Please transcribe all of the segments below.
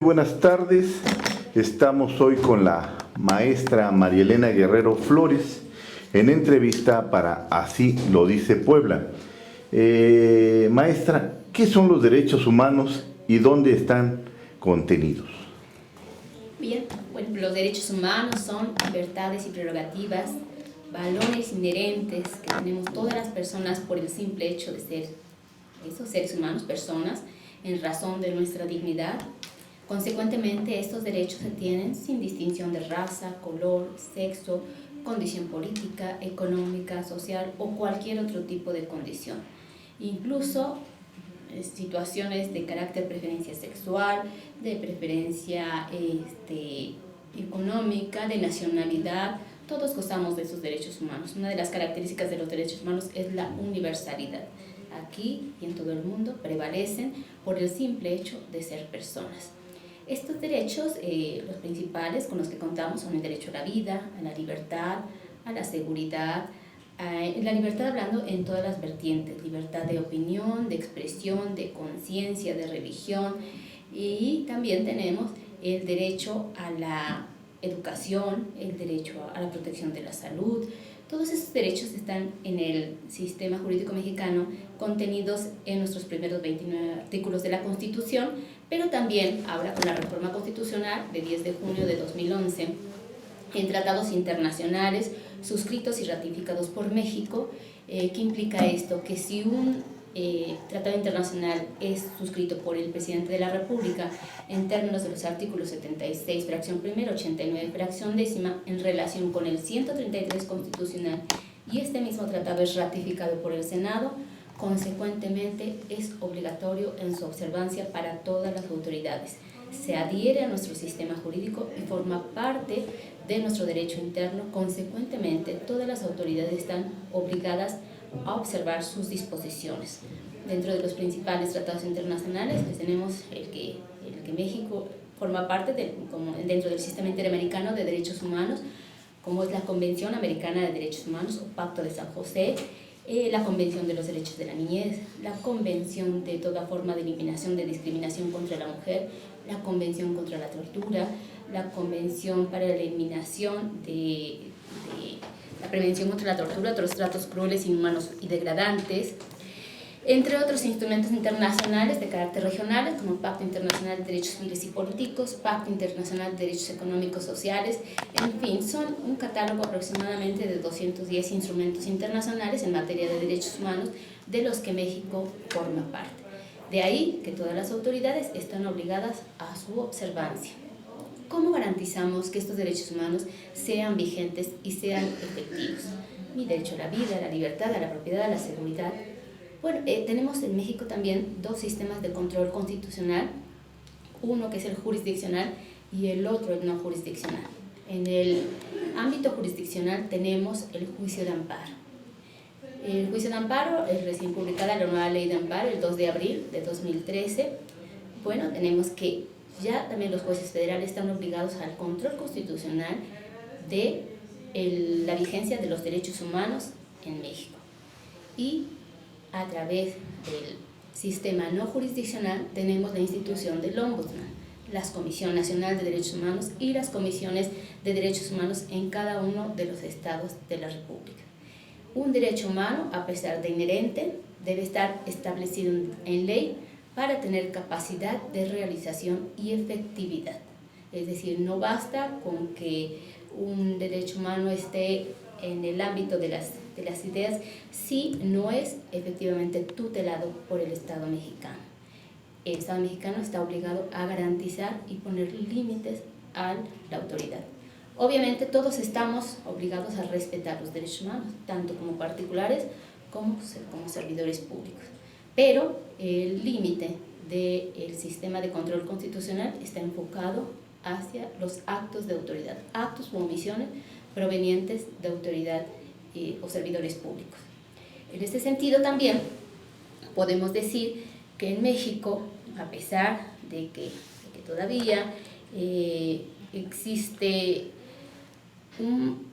Buenas tardes, estamos hoy con la maestra María Elena Guerrero Flores en entrevista para Así lo dice Puebla. Maestra, ¿qué son los derechos humanos y dónde están contenidos? Bien, bueno, los derechos humanos son libertades y prerrogativas, valores inherentes que tenemos todas las personas por el simple hecho de ser esos seres humanos, personas, en razón de nuestra dignidad. Consecuentemente, estos derechos se tienen sin distinción de raza, color, sexo, condición política, económica, social o cualquier otro tipo de condición. Incluso situaciones de carácter preferencia sexual, de preferencia económica, de nacionalidad, todos gozamos de esos derechos humanos. Una de las características de los derechos humanos es la universalidad. Aquí y en todo el mundo prevalecen por el simple hecho de ser personas. Estos derechos, los principales con los que contamos son el derecho a la vida, a la libertad, a la seguridad, la libertad hablando en todas las vertientes, libertad de opinión, de expresión, de conciencia, de religión, y también tenemos el derecho a la educación, el derecho a la protección de la salud. Todos esos derechos están en el sistema jurídico mexicano contenidos en nuestros primeros 29 artículos de la Constitución, pero también habla con la reforma constitucional de 10 de junio de 2011 en tratados internacionales suscritos y ratificados por México. ¿Qué implica esto? Que si un tratado internacional es suscrito por el presidente de la República en términos de los artículos 76, fracción primera, 89, fracción décima, en relación con el 133 constitucional, y este mismo tratado es ratificado por el Senado, consecuentemente es obligatorio en su observancia para todas las autoridades. Se adhiere a nuestro sistema jurídico y forma parte de nuestro derecho interno. Consecuentemente, todas las autoridades están obligadas a observar sus disposiciones. Dentro de los principales tratados internacionales, pues tenemos el que México forma parte dentro del Sistema Interamericano de Derechos Humanos, como es la Convención Americana de Derechos Humanos o Pacto de San José, la Convención de los Derechos de la Niñez, la Convención de toda forma de eliminación de discriminación contra la mujer, la Convención contra la tortura, la Convención para la eliminación de la prevención contra la tortura, otros tratos crueles, inhumanos y degradantes, entre otros instrumentos internacionales de carácter regionales, como el Pacto Internacional de Derechos Civiles y Políticos, Pacto Internacional de Derechos Económicos Sociales, en fin, son un catálogo aproximadamente de 210 instrumentos internacionales en materia de derechos humanos de los que México forma parte. De ahí que todas las autoridades están obligadas a su observancia. ¿Cómo garantizamos que estos derechos humanos sean vigentes y sean efectivos? Mi derecho a la vida, a la libertad, a la propiedad, a la seguridad. Bueno, tenemos en México también dos sistemas de control constitucional, uno que es el jurisdiccional y el otro el no jurisdiccional. En el ámbito jurisdiccional tenemos el juicio de amparo. El juicio de amparo es recién publicada la nueva ley de amparo el 2 de abril de 2013. Bueno, tenemos que ya también los jueces federales están obligados al control constitucional de la vigencia de los derechos humanos en México. Y a través del sistema no jurisdiccional tenemos la institución del Ombudsman, la Comisión Nacional de Derechos Humanos y las comisiones de derechos humanos en cada uno de los estados de la República. Un derecho humano, a pesar de inherente, debe estar establecido en ley para tener capacidad de realización y efectividad. Es decir, no basta con que un derecho humano esté en el ámbito de las ideas si no es efectivamente tutelado por el Estado mexicano. El Estado mexicano está obligado a garantizar y poner límites a la autoridad. Obviamente todos estamos obligados a respetar los derechos humanos, tanto como particulares como servidores públicos. Pero el límite del sistema de control constitucional está enfocado hacia los actos de autoridad, actos u omisiones provenientes de autoridad o servidores públicos. En este sentido también podemos decir que en México, a pesar de que todavía existe un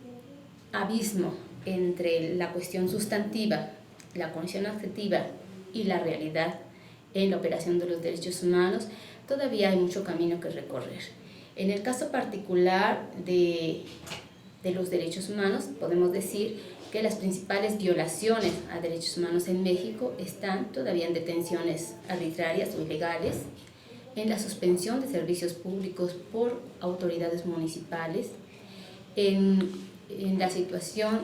abismo entre la cuestión sustantiva, la condición objetiva y la realidad en la operación de los derechos humanos, todavía hay mucho camino que recorrer. En el caso particular de los derechos humanos, podemos decir que las principales violaciones a derechos humanos en México están todavía en detenciones arbitrarias o ilegales, en la suspensión de servicios públicos por autoridades municipales, en la situación...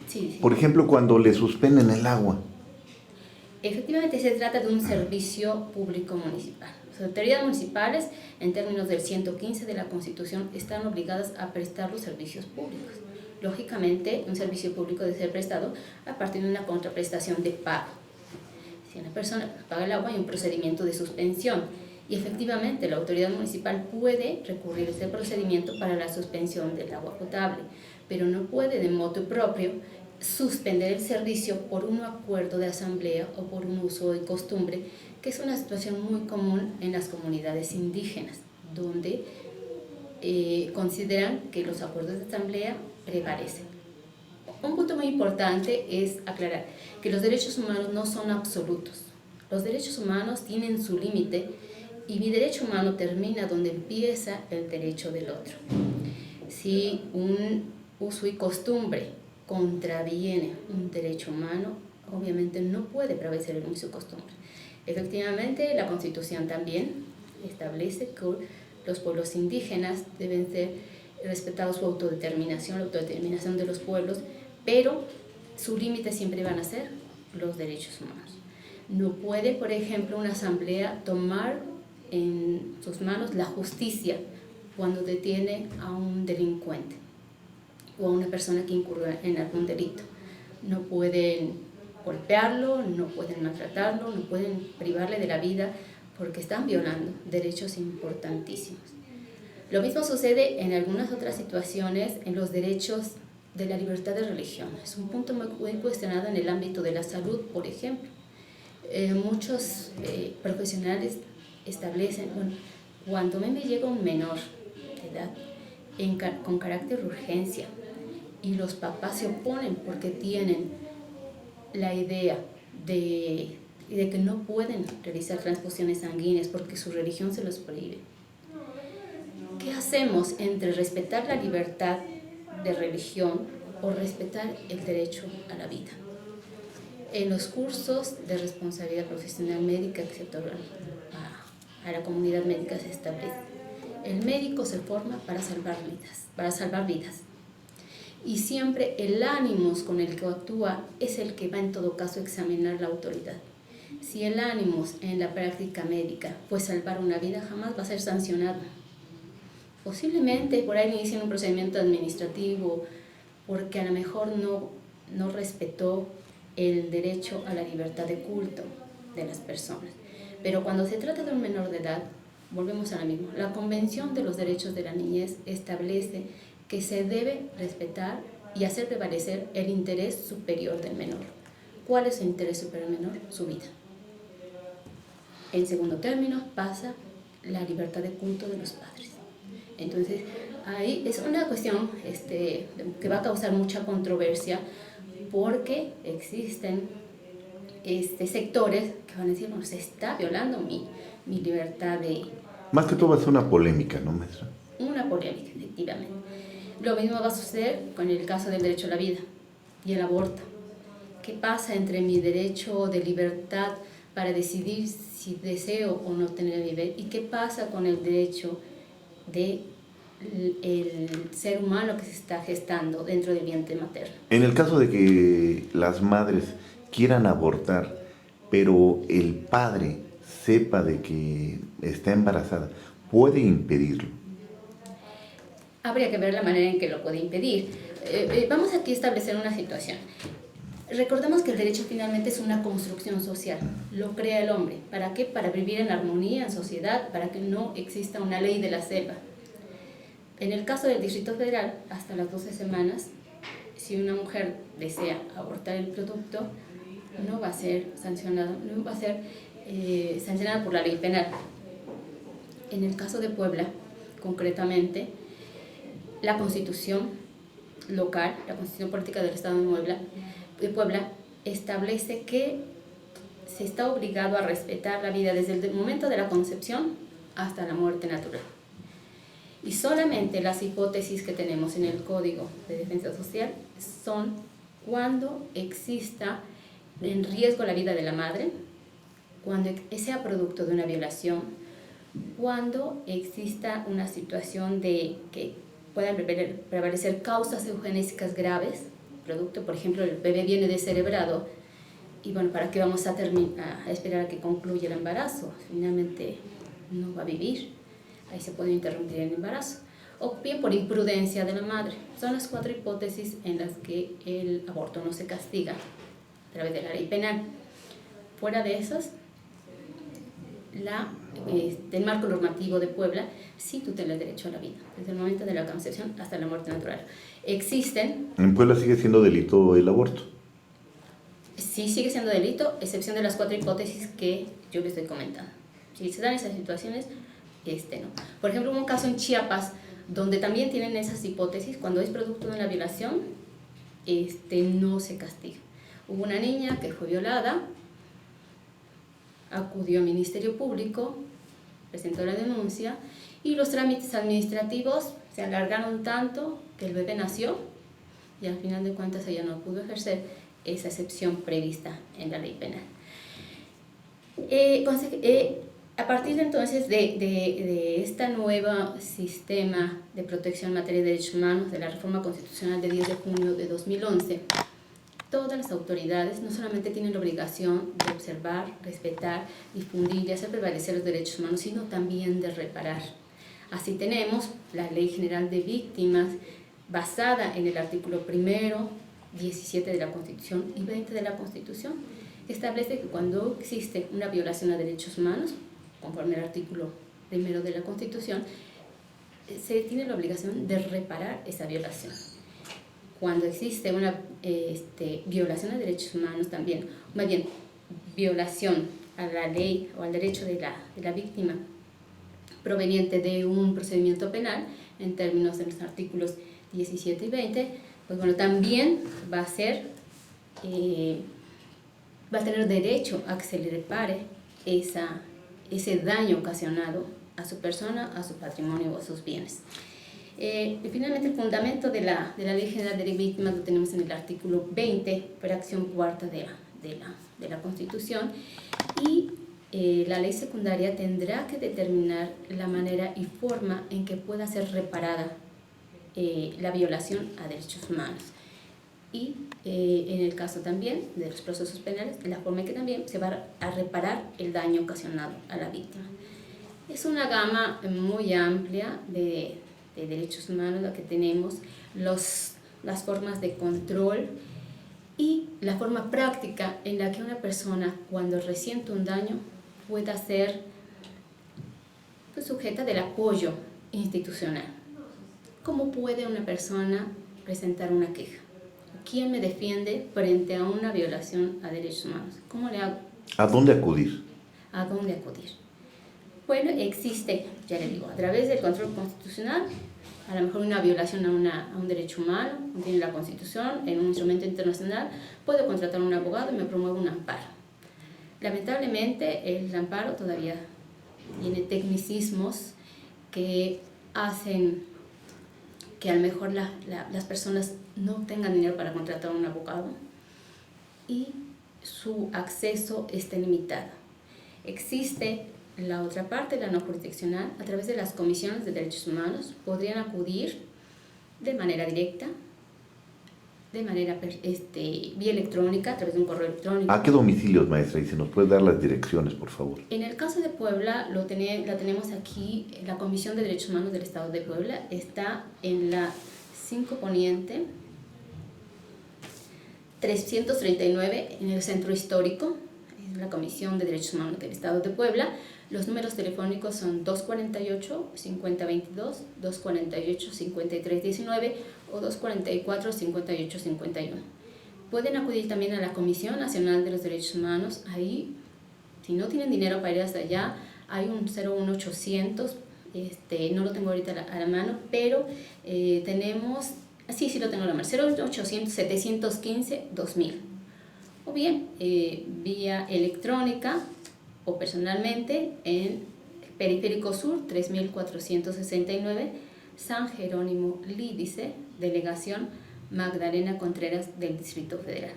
Sí. Por ejemplo, cuando le suspenden el agua. Efectivamente, se trata de un servicio público municipal. Las autoridades municipales, en términos del 115 de la Constitución, están obligadas a prestar los servicios públicos. Lógicamente, un servicio público debe ser prestado a partir de una contraprestación de pago. Si una persona paga el agua, hay un procedimiento de suspensión. Y efectivamente, la autoridad municipal puede recurrir a este procedimiento para la suspensión del agua potable, pero no puede de motu propio suspender el servicio por un acuerdo de asamblea o por un uso de costumbre, que es una situación muy común en las comunidades indígenas, donde consideran que los acuerdos de asamblea prevalecen. Un punto muy importante es aclarar que los derechos humanos no son absolutos. Los derechos humanos tienen su límite y mi derecho humano termina donde empieza el derecho del otro. Si un uso y costumbre contraviene un derecho humano, obviamente no puede prevalecer el uso y costumbre. Efectivamente, la Constitución también establece que los pueblos indígenas deben ser respetados su autodeterminación, la autodeterminación de los pueblos, pero su límite siempre van a ser los derechos humanos. No puede, por ejemplo, una asamblea tomar en sus manos la justicia cuando detiene a un delincuente o a una persona que incurre en algún delito. No pueden golpearlo, no pueden maltratarlo, no pueden privarle de la vida porque están violando derechos importantísimos. Lo mismo sucede en algunas otras situaciones en los derechos de la libertad de religión. Es un punto muy cuestionado en el ámbito de la salud, por ejemplo. Muchos profesionales establecen, bueno, cuando a mí me llega un menor de edad con carácter de urgencia y los papás se oponen porque tienen la idea de que no pueden realizar transfusiones sanguíneas porque su religión se los prohíbe. ¿Qué hacemos entre respetar la libertad de religión o respetar el derecho a la vida? En los cursos de responsabilidad profesional médica que se otorgan a la comunidad médica se establece: el médico se forma para salvar vidas. Y siempre el ánimos con el que actúa es el que va en todo caso a examinar la autoridad. Si el ánimos en la práctica médica fue salvar una vida, jamás va a ser sancionado. Posiblemente por ahí inicien un procedimiento administrativo porque a lo mejor no respetó el derecho a la libertad de culto de las personas. Pero cuando se trata de un menor de edad, volvemos a lo mismo. La Convención de los Derechos de la Niñez establece que se debe respetar y hacer prevalecer el interés superior del menor. ¿Cuál es el interés superior del menor? Su vida. En segundo término pasa la libertad de culto de los padres. Entonces, ahí es una cuestión que va a causar mucha controversia porque existen sectores que van a decir, bueno, se está violando mi libertad de... Más que todo va a ser una polémica, ¿no, maestra? Una polémica, efectivamente. Lo mismo va a suceder con el caso del derecho a la vida y el aborto. ¿Qué pasa entre mi derecho de libertad para decidir si deseo o no tener bebé? ¿Y qué pasa con el derecho del ser humano que se está gestando dentro del vientre materno? En el caso de que las madres quieran abortar, pero el padre sepa de que está embarazada, ¿puede impedirlo? Habría que ver la manera en que lo puede impedir. Vamos aquí a establecer una situación. Recordemos que el derecho finalmente es una construcción social, lo crea el hombre. ¿Para qué? Para vivir en armonía, en sociedad, para que no exista una ley de la selva. En el caso del Distrito Federal, hasta las 12 semanas, si una mujer desea abortar el producto, no va a ser sancionada, sancionada por la ley penal. En el caso de Puebla, concretamente, la Constitución local, la Constitución Política del Estado de Puebla, establece que se está obligado a respetar la vida desde el momento de la concepción hasta la muerte natural. Y solamente las hipótesis que tenemos en el Código de Defensa Social son cuando exista en riesgo la vida de la madre, cuando sea producto de una violación, cuando exista una situación de que puedan prevalecer causas eugenésicas graves, producto, por ejemplo, el bebé viene descerebrado, y bueno, ¿para qué vamos a esperar a que concluya el embarazo? Finalmente no va a vivir, ahí se puede interrumpir el embarazo. O bien por imprudencia de la madre. Son las 4 hipótesis en las que el aborto no se castiga a través de la ley penal. Fuera de esas, el marco normativo de Puebla sí tutela el derecho a la vida, desde el momento de la concepción hasta la muerte natural. Existen... ¿En Puebla sigue siendo delito el aborto? Sí, sigue siendo delito, excepción de las 4 hipótesis que yo les estoy comentando. Si se dan esas situaciones, no. Por ejemplo, hubo un caso en Chiapas donde también tienen esas hipótesis. Cuando es producto de una violación, no se castiga. Hubo una niña que fue violada, acudió al Ministerio Público, presentó la denuncia y los trámites administrativos se alargaron tanto que el bebé nació y al final de cuentas ella no pudo ejercer esa excepción prevista en la ley penal. A partir de entonces de este nuevo sistema de protección en materia de derechos humanos, de la reforma constitucional de 10 de junio de 2011, todas las autoridades no solamente tienen la obligación de observar, respetar, difundir y hacer prevalecer los derechos humanos, sino también de reparar. Así tenemos la Ley General de Víctimas, basada en el artículo 1, 17 de la Constitución y 20 de la Constitución, que establece que cuando existe una violación a derechos humanos, conforme al artículo 1 de la Constitución, se tiene la obligación de reparar esa violación. Cuando existe una violación a derechos humanos también, más bien violación a la ley o al derecho de la víctima proveniente de un procedimiento penal, en términos de los artículos 17 y 20, pues bueno, también va a tener derecho a que se le repare ese daño ocasionado a su persona, a su patrimonio o a sus bienes. Y finalmente, el fundamento de la Ley General de Víctimas lo tenemos en el artículo 20, fracción cuarta de la Constitución, y la ley secundaria tendrá que determinar la manera y forma en que pueda ser reparada la violación a derechos humanos. Y en el caso también de los procesos penales, la forma en que también se va a reparar el daño ocasionado a la víctima. Es una gama muy amplia de derechos humanos la que tenemos, las formas de control y la forma práctica en la que una persona, cuando resiente un daño, pueda ser sujeta del apoyo institucional. ¿Cómo puede una persona presentar una queja? ¿Quién me defiende frente a una violación a derechos humanos? ¿Cómo le hago? ¿A dónde acudir? ¿A dónde acudir? Bueno, existe, ya le digo, a través del control constitucional, a lo mejor una violación a un derecho humano, tiene la Constitución, en un instrumento internacional, puedo contratar a un abogado y me promueve un amparo. Lamentablemente, el amparo todavía tiene tecnicismos que hacen que a lo mejor las personas no tengan dinero para contratar a un abogado y su acceso esté limitado. Existe la otra parte, la no jurisdiccional, a través de las comisiones de derechos humanos, podrían acudir de manera directa, de manera vía electrónica, a través de un correo electrónico. ¿A qué domicilios, maestra? Y si nos puede dar las direcciones, por favor. En el caso de Puebla, la tenemos aquí, la Comisión de Derechos Humanos del Estado de Puebla está en la 5 Poniente, 339, en el Centro Histórico, es la Comisión de Derechos Humanos del Estado de Puebla. Los números telefónicos son 248-5022, 248-5319 o 244-5851. Pueden acudir también a la Comisión Nacional de los Derechos Humanos. Ahí, si no tienen dinero para ir hasta allá, hay un 01800, no lo tengo ahorita a la mano, pero tenemos, sí lo tengo a la mano, 01800-715-2000. O bien, vía electrónica o personalmente en Periférico Sur 3469, San Jerónimo Lídice, Delegación Magdalena Contreras del Distrito Federal.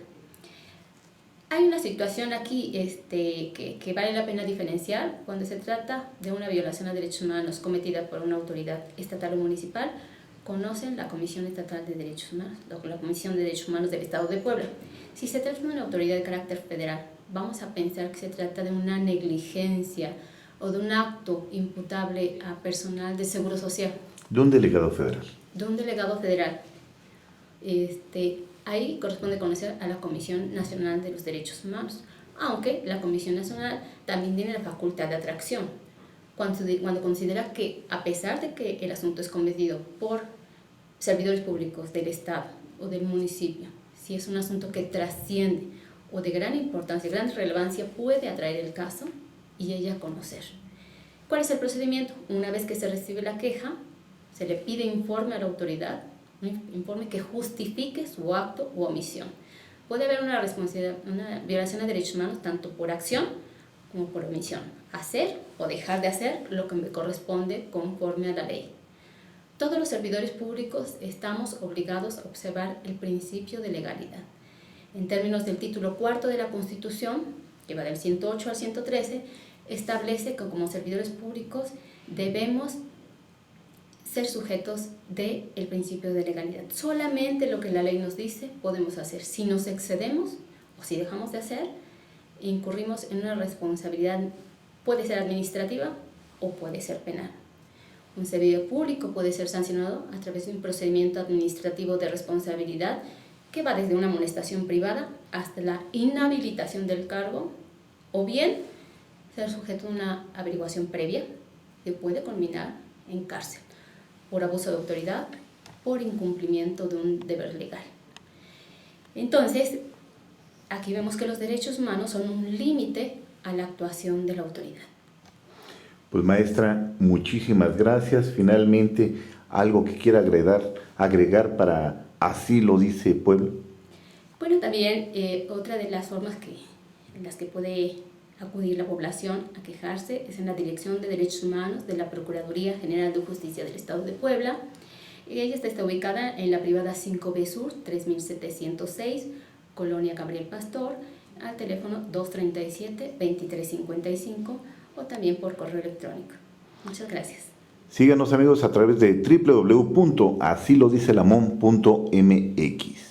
Hay una situación aquí que vale la pena diferenciar cuando se trata de una violación a derechos humanos cometida por una autoridad estatal o municipal. Conocen la Comisión Estatal de Derechos Humanos, la Comisión de Derechos Humanos del Estado de Puebla. Si se trata de una autoridad de carácter federal, vamos a pensar que se trata de una negligencia o de un acto imputable a personal de Seguro Social. De un delegado federal. De un delegado federal. Ahí corresponde conocer a la Comisión Nacional de los Derechos Humanos, aunque la Comisión Nacional también tiene la facultad de atracción. Cuando considera que, a pesar de que el asunto es cometido por servidores públicos del Estado o del municipio, si es un asunto que trasciende o de gran importancia, gran relevancia, puede atraer el caso y ella conocer. ¿Cuál es el procedimiento? Una vez que se recibe la queja, se le pide informe a la autoridad, un informe que justifique su acto u omisión. Puede haber una violación a derechos humanos tanto por acción como por omisión. Hacer o dejar de hacer lo que me corresponde conforme a la ley. Todos los servidores públicos estamos obligados a observar el principio de legalidad. En términos del título cuarto de la Constitución, que va del 108 al 113, establece que como servidores públicos debemos ser sujetos del principio de legalidad. Solamente lo que la ley nos dice podemos hacer. Si nos excedemos o si dejamos de hacer, incurrimos en una responsabilidad, puede ser administrativa o puede ser penal. Un servidor público puede ser sancionado a través de un procedimiento administrativo de responsabilidad que va desde una amonestación privada hasta la inhabilitación del cargo, o bien ser sujeto a una averiguación previa que puede culminar en cárcel por abuso de autoridad, por incumplimiento de un deber legal. Entonces, aquí vemos que los derechos humanos son un límite a la actuación de la autoridad. Pues maestra, muchísimas gracias. Finalmente, algo que quiera agregar para Así lo dice Puebla. Bueno, también otra de las formas en las que puede acudir la población a quejarse es en la Dirección de Derechos Humanos de la Procuraduría General de Justicia del Estado de Puebla. Ella está ubicada en la privada 5B Sur, 3706, Colonia Gabriel Pastor, al teléfono 237-2355 o también por correo electrónico. Muchas gracias. Síganos amigos a través de www.asílodicelamon.mx.